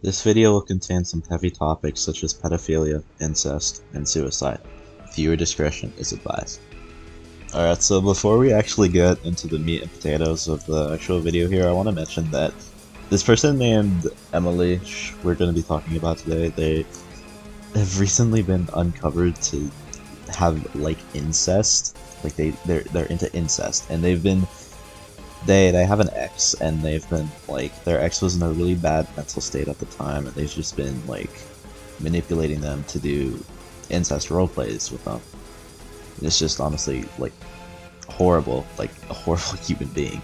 This video will contain some heavy topics such as pedophilia, incest, and suicide. Viewer discretion is advised. Alright, so before we actually get into the meat and potatoes of the actual video here, I want to mention that this person named Emily, we're going to be talking about today, they have recently been uncovered to have, like, incest. Like, they're into incest, and they have an ex, and they've been, like, their ex was in a really bad mental state at the time, and they've just been, like, manipulating them to do incest roleplays with them. It's just honestly, like, horrible, like, a horrible human being.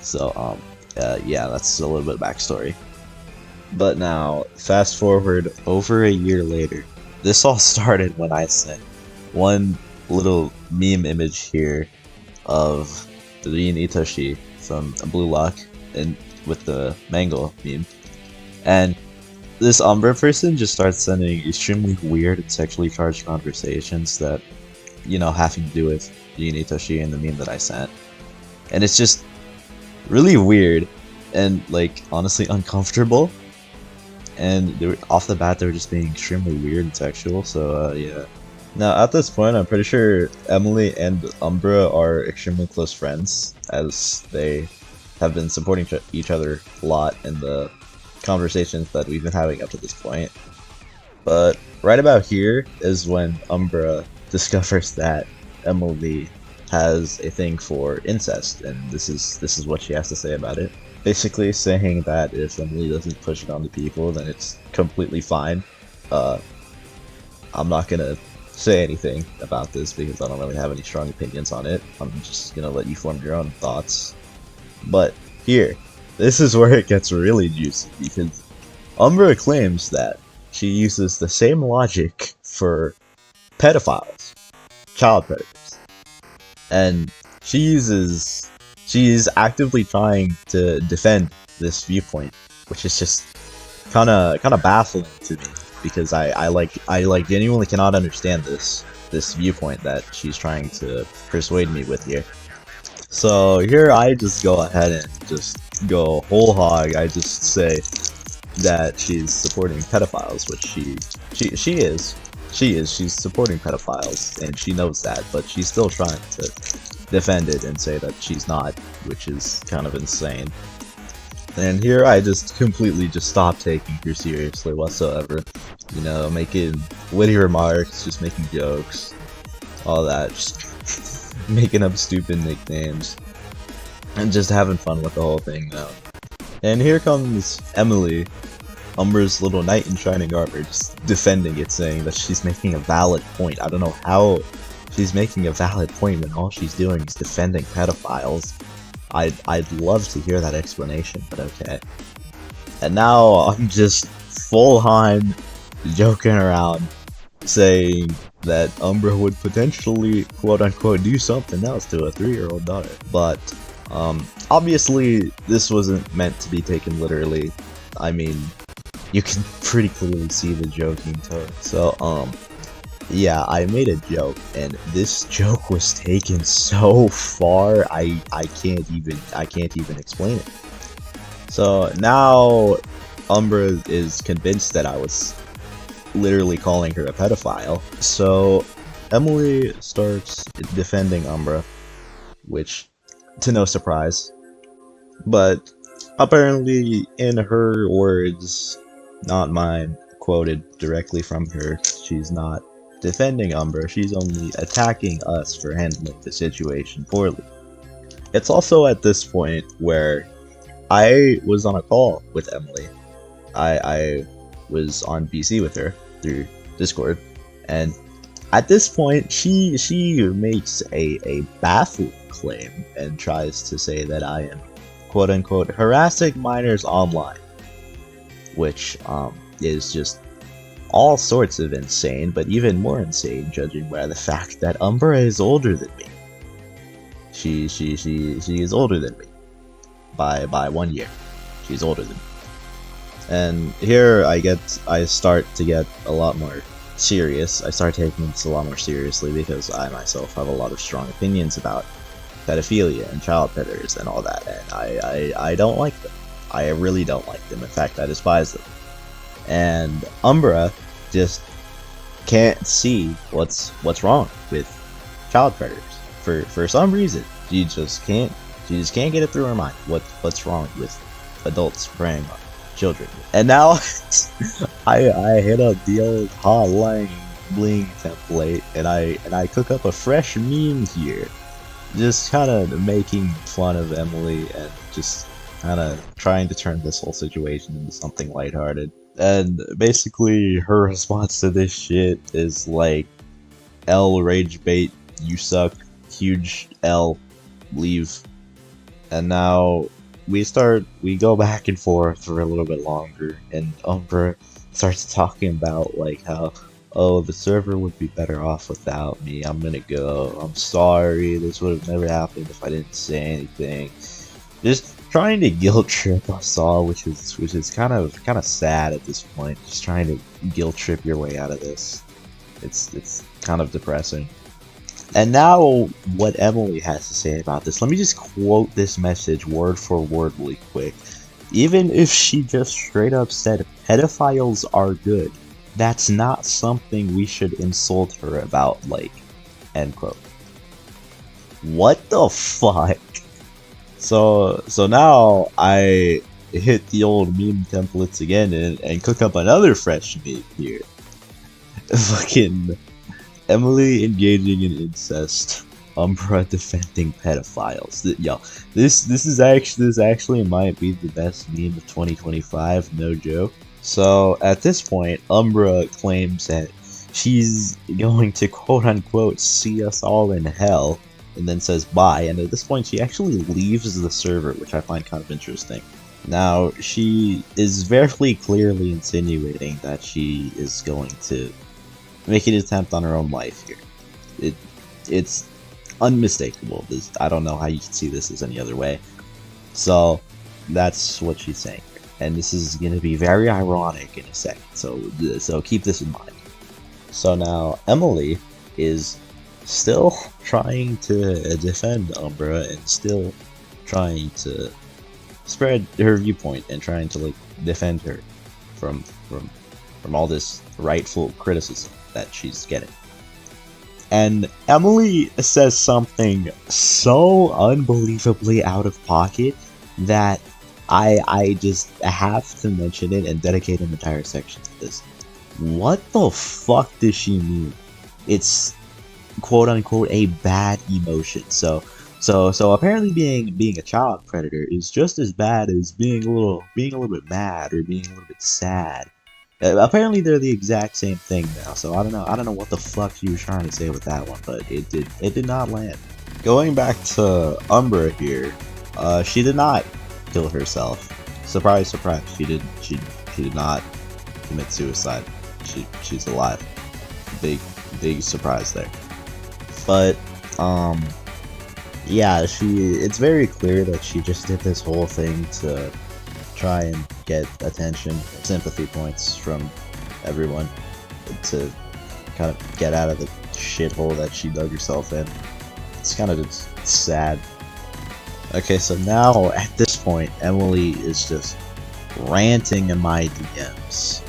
So, yeah, that's a little bit of backstory. But now, fast forward over a year later, this all started when I sent one little meme image here of the Rin Itoshi from Blue Lock and with the mango meme, and this Umbra person just starts sending extremely weird and sexually charged conversations that, you know, having to do with Rin Itoshi and the meme that I sent, and it's just really weird and, like, honestly uncomfortable. And they were, off the bat, they were just being extremely weird and sexual. So yeah. Now at this point, I'm pretty sure Emily and Umbra are extremely close friends, as they have been supporting each other a lot in the conversations that we've been having up to this point. But right about here is when Umbra discovers that Emily has a thing for incest, and this is what she has to say about it. Basically saying that if Emily doesn't push it on the people, then it's completely fine. I'm not gonna say anything about this because I don't really have any strong opinions on it. I'm just gonna let you form your own thoughts. But here, this is where it gets really juicy, because Umbra claims that she uses the same logic for pedophiles, child predators, and she is actively trying to defend this viewpoint, which is just kind of baffling to me, because I genuinely cannot understand this viewpoint that she's trying to persuade me with here. So here I just go ahead and just go whole hog. I just say that she's supporting pedophiles, which she is. She's supporting pedophiles, and she knows that, but she's still trying to defend it and say that she's not, which is kind of insane. And here I just completely just stop taking her seriously whatsoever. You know, making witty remarks, just making jokes, all that, just making up stupid nicknames, and just having fun with the whole thing now. And here comes Emily, Umbra's little knight in shining armor, just defending it, saying that she's making a valid point. I don't know how she's making a valid point when all she's doing is defending pedophiles. I'd love to hear that explanation, but okay. And now I'm just full on joking around, saying that Umbra would potentially, quote unquote, do something else to a 3-year-old daughter. But obviously this wasn't meant to be taken literally. I mean, you can pretty clearly see the joking tone. So yeah, I made a joke, and this joke was taken so far I can't even explain it. So now Umbra is convinced that I was literally calling her a pedophile. So Emily starts defending Umbra, which, to no surprise, but apparently in her words, not mine, quoted directly from her, she's not defending Umbra, she's only attacking us for handling the situation poorly. It's also at this point where I was on a call with Emily. I was on BC with her through Discord, and at this point she makes a baffling claim and tries to say that I am, quote unquote, harassing minors online, which is just all sorts of insane, but even more insane judging by the fact that Umbra is older than me. She is older than me by 1 year. She's older than me. And here I start to get a lot more serious. I start taking this a lot more seriously because I myself have a lot of strong opinions about pedophilia and child predators and all that, and I don't like them. I really don't like them. In fact, I despise them. and Umbra just can't see what's wrong with child predators for some reason. She just can't get it through her mind what's wrong with adults preying on children. And now I hit up the old hotline bling template and I cook up a fresh meme here, just kind of making fun of Emily and just kind of trying to turn this whole situation into something lighthearted. And basically, her response to this shit is like, L rage bait, you suck, huge L, leave. And now we go back and forth for a little bit longer, and Umbra starts talking about like how, oh, the server would be better off without me. I'm gonna go. I'm sorry. This would have never happened if I didn't say anything. Just trying to guilt trip us all, which is kind of sad at this point. Just trying to guilt trip your way out of this. It's kind of depressing. And now, what Emily has to say about this. Let me just quote this message word for word really quick. Even if she just straight up said pedophiles are good, that's not something we should insult her about, like, end quote. What the fuck? So now I hit the old meme templates again and cook up another fresh meme here. Fucking Emily engaging in incest, Umbra defending pedophiles. Yo, this actually might be the best meme of 2025, no joke. So at this point, Umbra claims that she's going to quote unquote see us all in hell, and then says bye, and at this point she actually leaves the server, which I find kind of interesting. Now, she is very clearly insinuating that she is going to make an attempt on her own life here. It's unmistakable. I don't know how you can see this as any other way. So, that's what she's saying. And this is going to be very ironic in a second, so keep this in mind. So now, Emily is still trying to defend Umbra and still trying to spread her viewpoint and trying to like defend her from all this rightful criticism that she's getting. And Emily says something so unbelievably out of pocket that I just have to mention it and dedicate an entire section to this. What the fuck does she mean? It's quote unquote a bad emotion. So apparently being a child predator is just as bad as being a little bit mad or being a little bit sad. Apparently they're the exact same thing now. So I don't know what the fuck she was trying to say with that one, but it did not land. Going back to Umbra here, she did not kill herself. Surprise, surprise. She did not commit suicide. She's alive. Big surprise there. But yeah, it's very clear that she just did this whole thing to try and get attention, sympathy points from everyone, to kind of get out of the shithole that she dug herself in. It's kind of just sad. Okay, so now at this point, Emily is just ranting in my DMs,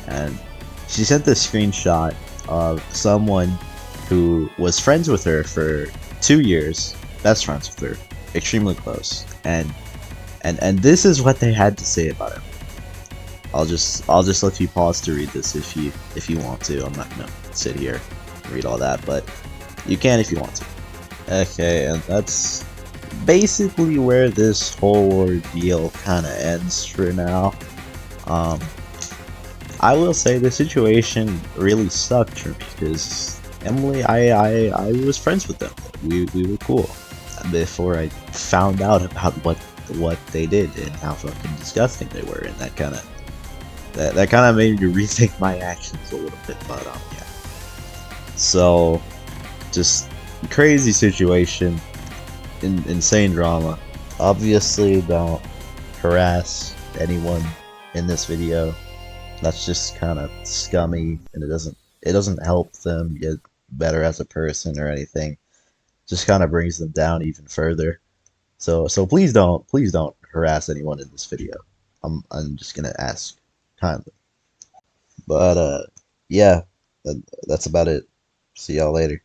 and she sent this screenshot of someone who was friends with her for 2 years, best friends with her, extremely close, and this is what they had to say about him. I'll just let you pause to read this if you want to. I'm not gonna sit here and read all that, but you can if you want to. Okay, and that's basically where this whole ordeal kind of ends for now. I will say the situation really sucked for me because Emily, I was friends with them. We were cool before I found out about what they did and how fucking disgusting they were, and that kind of made me rethink my actions a little bit. But yeah. So, just crazy situation, insane drama. Obviously, don't harass anyone in this video. That's just kind of scummy, and it doesn't help them get better as a person or anything. Just kind of brings them down even further. So please don't harass anyone in this video. I'm just gonna ask kindly. But yeah, that's about it. See y'all later.